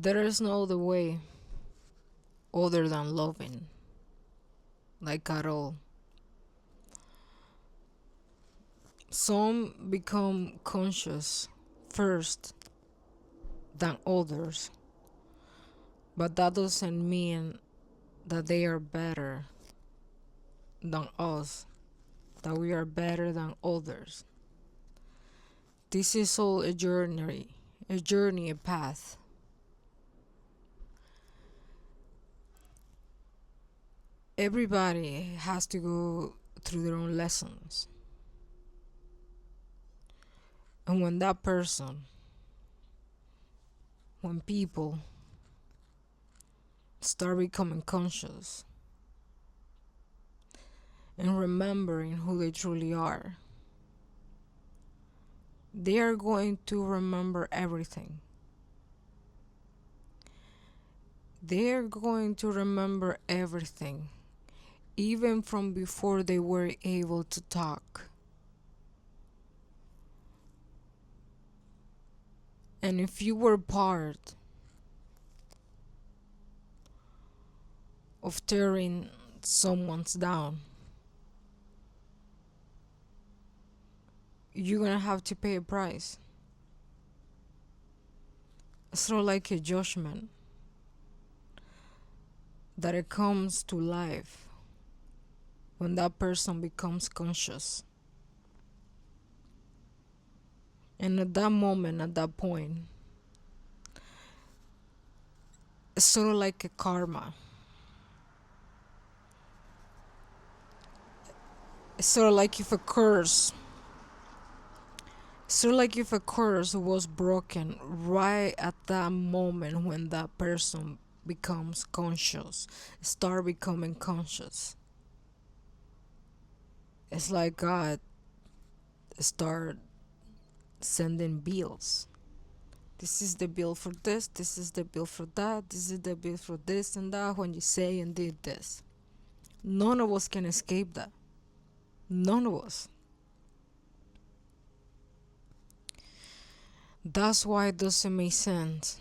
There is no other way other than loving, like at all. Some become conscious first than others, but that doesn't mean that they are better than us, that we are better than others. This is all a path. Everybody has to go through their own lessons. And when people start becoming conscious and remembering who they truly are, they are going to remember everything. They are going to remember everything, even from before they were able to talk. And if you were part of tearing someone's down, you're gonna have to pay a price. It's sort of like a judgment that it comes to life when that person becomes conscious. And at that moment, at that point, it's sort of like a karma. It's sort of like if a curse sort of like if a curse was broken right at that moment when that person becomes conscious, start becoming conscious. It's like God start sending bills. This is the bill for this is the bill for that, this is the bill for this and that when you say and did this. None of us can escape that. None of us. That's why it doesn't make sense.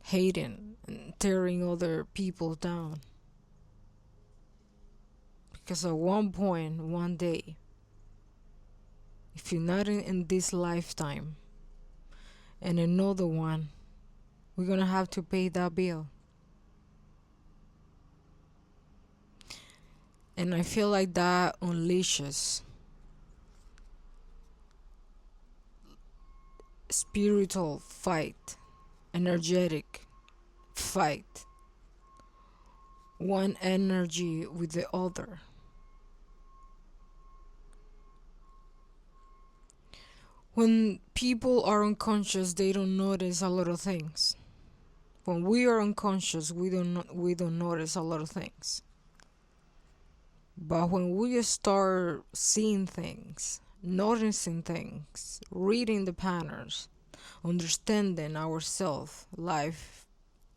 Hating and tearing other people down. Because at one point, one day, if you're not in this lifetime and another one, we're gonna have to pay that bill. And I feel like that unleashes spiritual fight, energetic fight, one energy with the other. When people are unconscious, they don't notice a lot of things. When we are unconscious, we don't notice a lot of things. But when we start seeing things, noticing things, reading the patterns, understanding ourselves, life,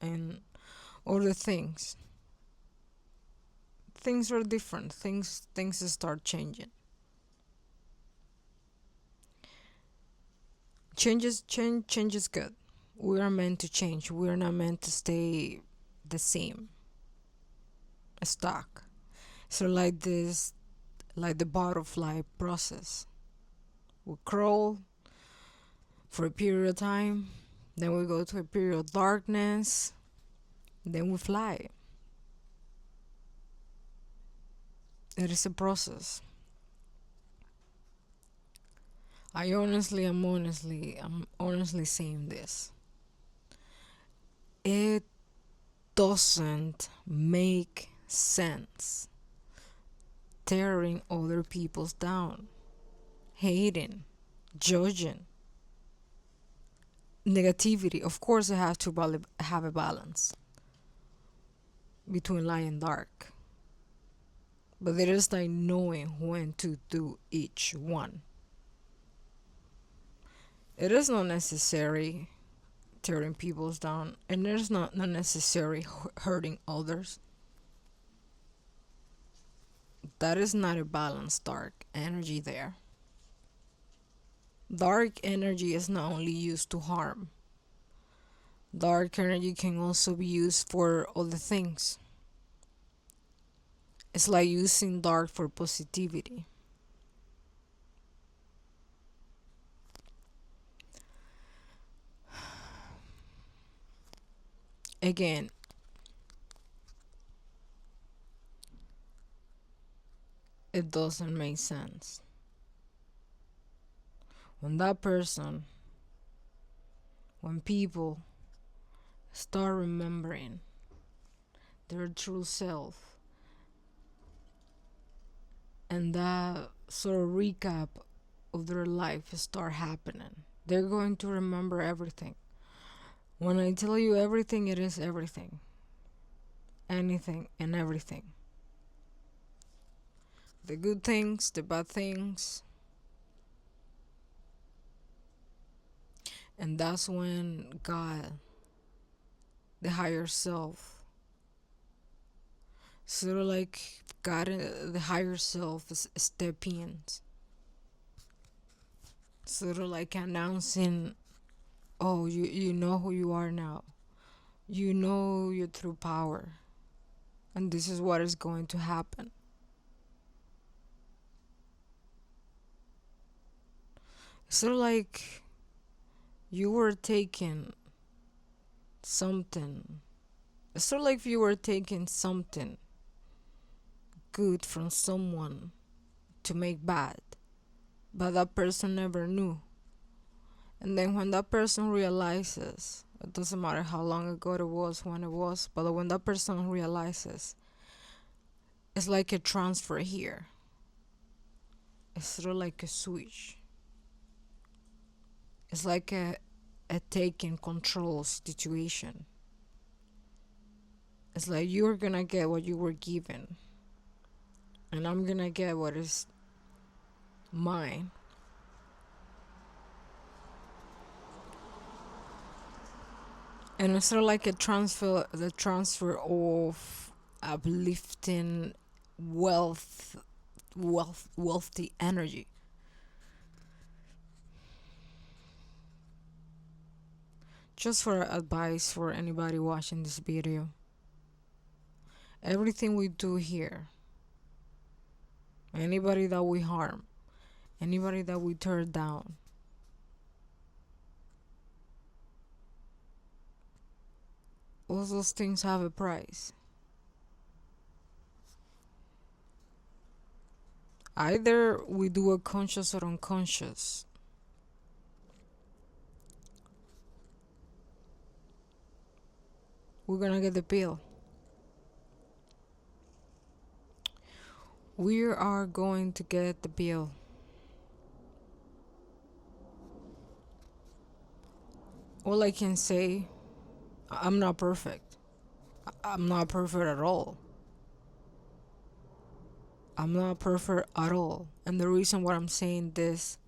and other things, things are different. Things start changing. Change is good. We are meant to change. We are not meant to stay the same, stuck. So like this, like the butterfly process. We crawl for a period of time, then we go to a period of darkness, then we fly. It is a process. I'm honestly saying this. It doesn't make sense tearing other people's down, hating, judging, negativity. Of course, it has to have a balance between light and dark, but there is like knowing when to do each one. It is not necessary tearing people's down, and it is not necessary hurting others. That is not a balanced dark energy there. Dark energy is not only used to harm. Dark energy can also be used for other things. It's like using dark for positivity. Again, it doesn't make sense. When that person, when people start remembering their true self, and that sort of recap of their life start happening, they're going to remember everything. When I tell you everything, it is everything. Anything and everything. The good things, the bad things. And that's when God, the higher self, sort of like God, the higher self, is stepping in, sort of like announcing, oh, you know who you are now. You know your true power. And this is what is going to happen. Sort of like you were taking something. It's sort of like if you were taking something good from someone to make bad, but that person never knew. And then when that person realizes, it doesn't matter how long ago it was, when it was, but when that person realizes, it's like a transfer here. It's sort of like a switch. It's like a taking control situation. It's like you're gonna get what you were given, and I'm gonna get what is mine. And it's sort of like the transfer of uplifting wealthy energy. Just for advice for anybody watching this video, everything we do here, anybody that we harm, anybody that we tear down, all those things have a price. Either we do it conscious or unconscious. We're gonna get the bill. We are going to get the bill. All I can say, I'm not perfect. I'm not perfect at all. I'm not perfect at all. And the reason why I'm saying this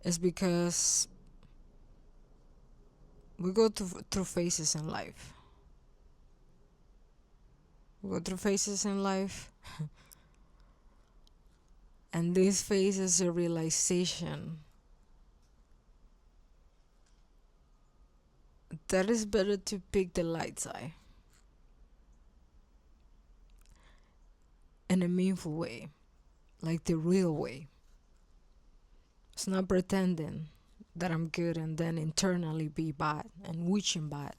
is because we go through phases in life. We go through phases in life, and this phase is a realization that it's better to pick the light side in a meaningful way, like the real way. It's not pretending that I'm good and then internally be bad and wishing bad.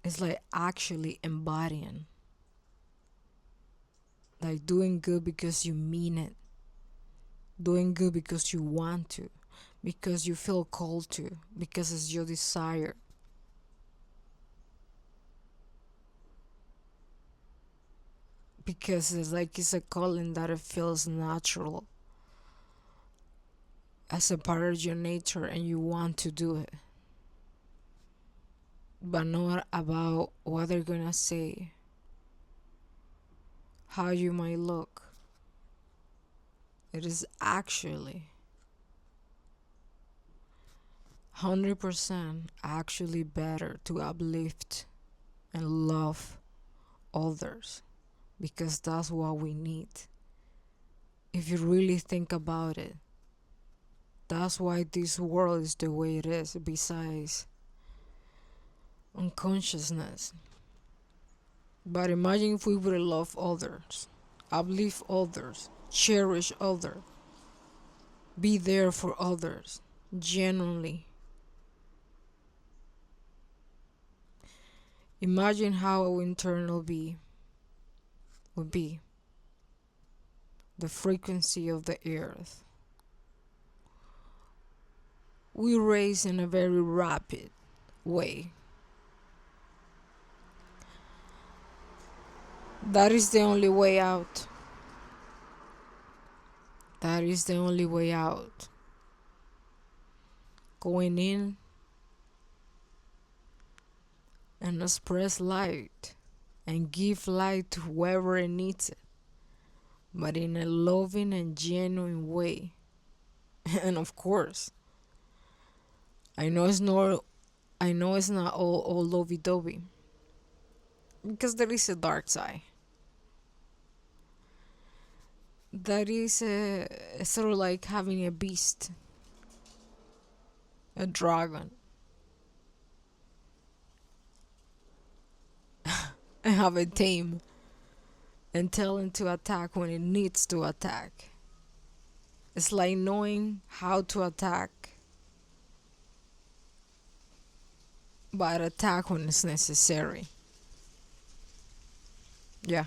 It's like actually embodying, like doing good because you mean it, doing good because you want to, because you feel called to, because it's your desire. Because it's a calling that it feels natural as a part of your nature and you want to do it. But not about what they're gonna say, how you might look. It is actually 100% actually better to uplift and love others, because that's what we need. if you really think about it. That's why this world is the way it is, besides unconsciousness. But imagine if we would love others, uplift others, cherish others, be there for others, genuinely. Imagine how our internal be would be the frequency of the earth. We raise in a very rapid way. That is the only way out. That is the only way out. Going in and express light and give light to whoever needs it, but in a loving and genuine way. And of course, I know it's not all lovey dovey, because there is a dark side. That is a sort of like having a beast, a dragon, and have it tame and tell it to attack when it needs to attack. It's like knowing how to attack, but attack when it's necessary. Yeah.